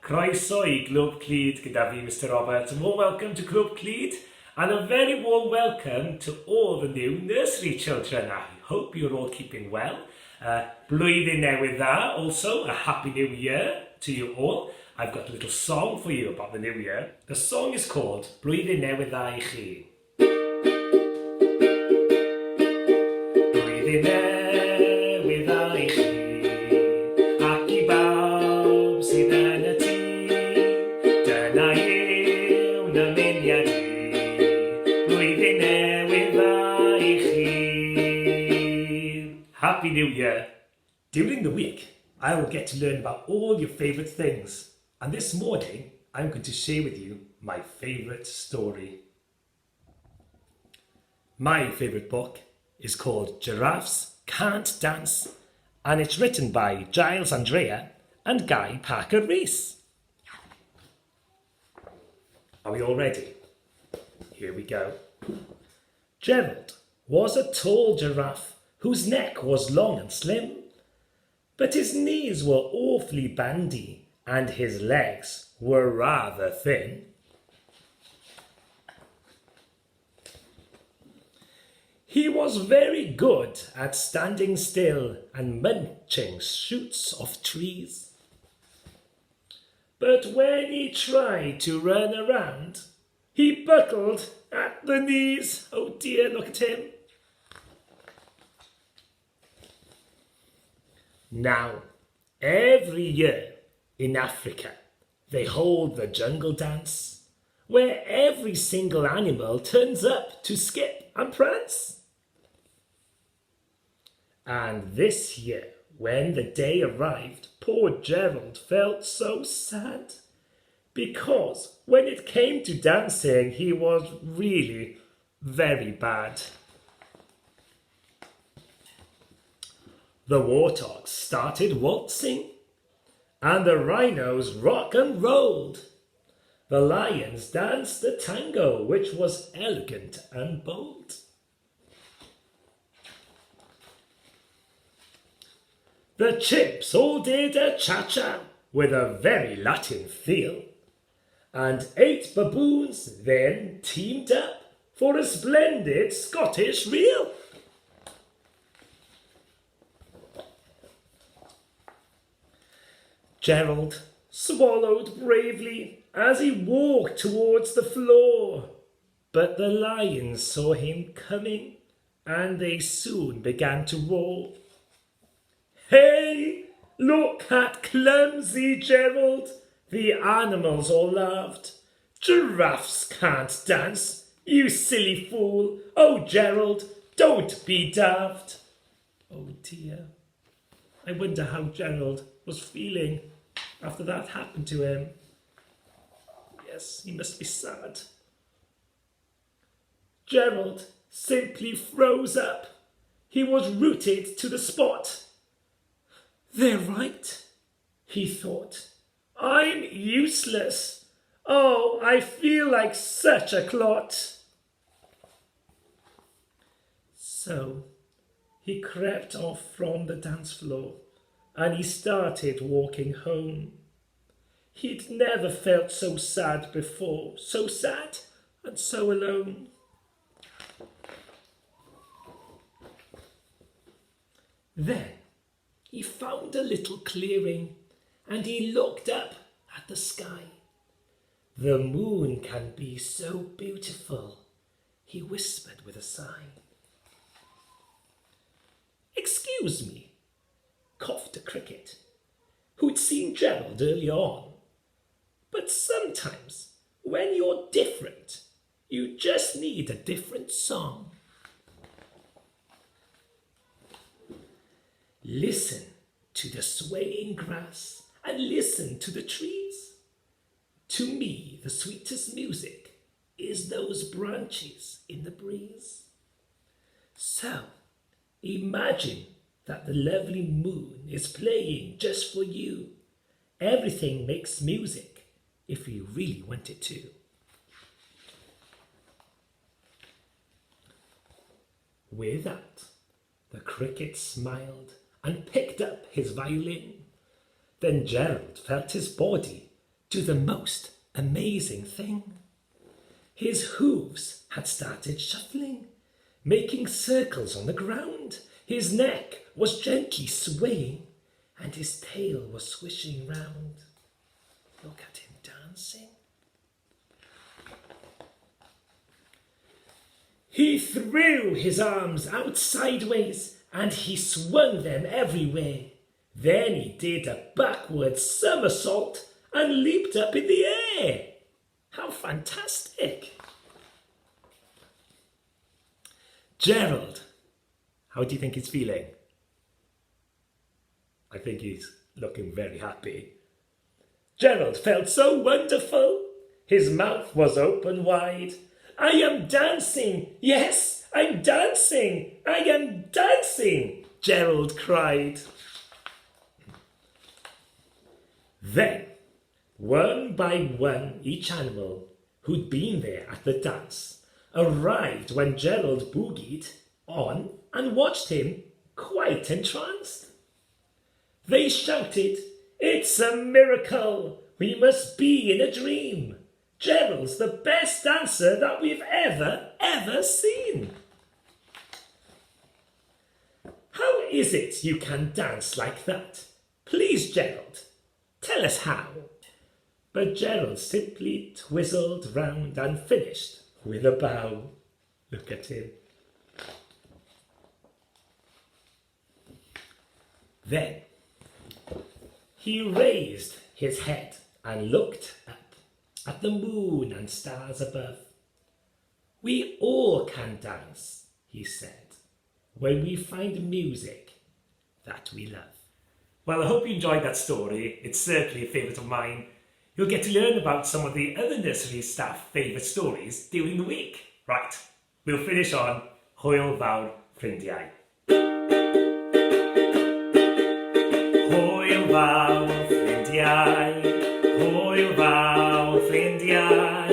Croeso I Clwb Clyd gyda fi, Mr Robert. A warm welcome to Clwb Clyd and a very warm welcome to all the new nursery children. I hope you're all keeping well. Blwyddyn newydd dda, also a happy new year to you all. I've got a little song for you about the new year. The song is called Blwyddyn newydd dda I chi. Blwyddyn newydd dda I chi, ac I bawb sydd yn y tŷ, dyna yw dymuniad I. Blwyddyn newydd dda I chi. Happy New Year. During the week, I will get to learn about all your favourite things. And this morning, I'm going to share with you my favourite story. My favourite book is called Giraffes Can't Dance, and it's written by Giles Andrea and Guy Parker Rees. Are we all ready? Here we go. Gerald was a tall giraffe whose neck was long and slim, but his knees were awfully bandy and his legs were rather thin. He was very good at standing still and munching shoots of trees. But when he tried to run around, he buckled at the knees. Oh dear, look at him. Now, every year in Africa, they hold the jungle dance, where every single animal turns up to skip and prance. And this year, when the day arrived, poor Gerald felt so sad, because when it came to dancing, he was really very bad. The warthogs started waltzing, and the rhinos rock and rolled. The lions danced the tango, which was elegant and bold. The chimps all did a cha-cha with a very Latin feel, and 8 baboons then teamed up for a splendid Scottish reel. Gerald swallowed bravely as he walked towards the floor, but the lions saw him coming and they soon began to roar. Hey, look at clumsy Gerald, the animals all laughed. Giraffes can't dance, you silly fool. Oh, Gerald, don't be daft. Oh dear, I wonder how Gerald was feeling after that happened to him. Yes, he must be sad. Gerald simply froze up. He was rooted to the spot. They're right, he thought. I'm useless. Oh, I feel like such a clot. So he crept off from the dance floor and he started walking home. He'd never felt so sad before, so sad and so alone. Then he found a little clearing and he looked up at the sky. The moon can be so beautiful, he whispered with a sigh. Excuse me, coughed a cricket, who'd seen Gerald early on. But sometimes, when you're different, you just need a different song. Listen to the swaying grass and listen to the trees. To me, the sweetest music is those branches in the breeze. So, imagine that the lovely moon is playing just for you. Everything makes music if you really want it to. With that, the cricket smiled and picked up his violin. Then Gerald felt his body do the most amazing thing. His hooves had started shuffling, making circles on the ground. His neck was gently swaying, and his tail was swishing round. Look at him dancing. He threw his arms out sideways, and he swung them everywhere. Then he did a backward somersault and leaped up in the air. How fantastic! Gerald, how do you think he's feeling? I think he's looking very happy. Gerald felt so wonderful. His mouth was open wide. I am dancing. Yes, I'm dancing. I am dancing, Gerald cried. Then, one by one, each animal who'd been there at the dance arrived when Gerald boogied on and watched him, quite entranced. They shouted, "It's a miracle! We must be in a dream! Gerald's the best dancer that we've ever seen!" How is it you can dance like that? Please, Gerald, tell us how. But Gerald simply twizzled round and finished with a bow. Look at him. Then he raised his head and looked up at the moon and stars above. We all can dance, he said, when we find music that we love. Well, I hope you enjoyed that story. It's certainly a favourite of mine. You'll get to learn about some of the other nursery staff favourite stories during the week. Right, we'll finish on Hwyl Fawr Ffrindiau. Hwyl Fawr Ffrindiau, Hwyl Fawr Ffrindiau.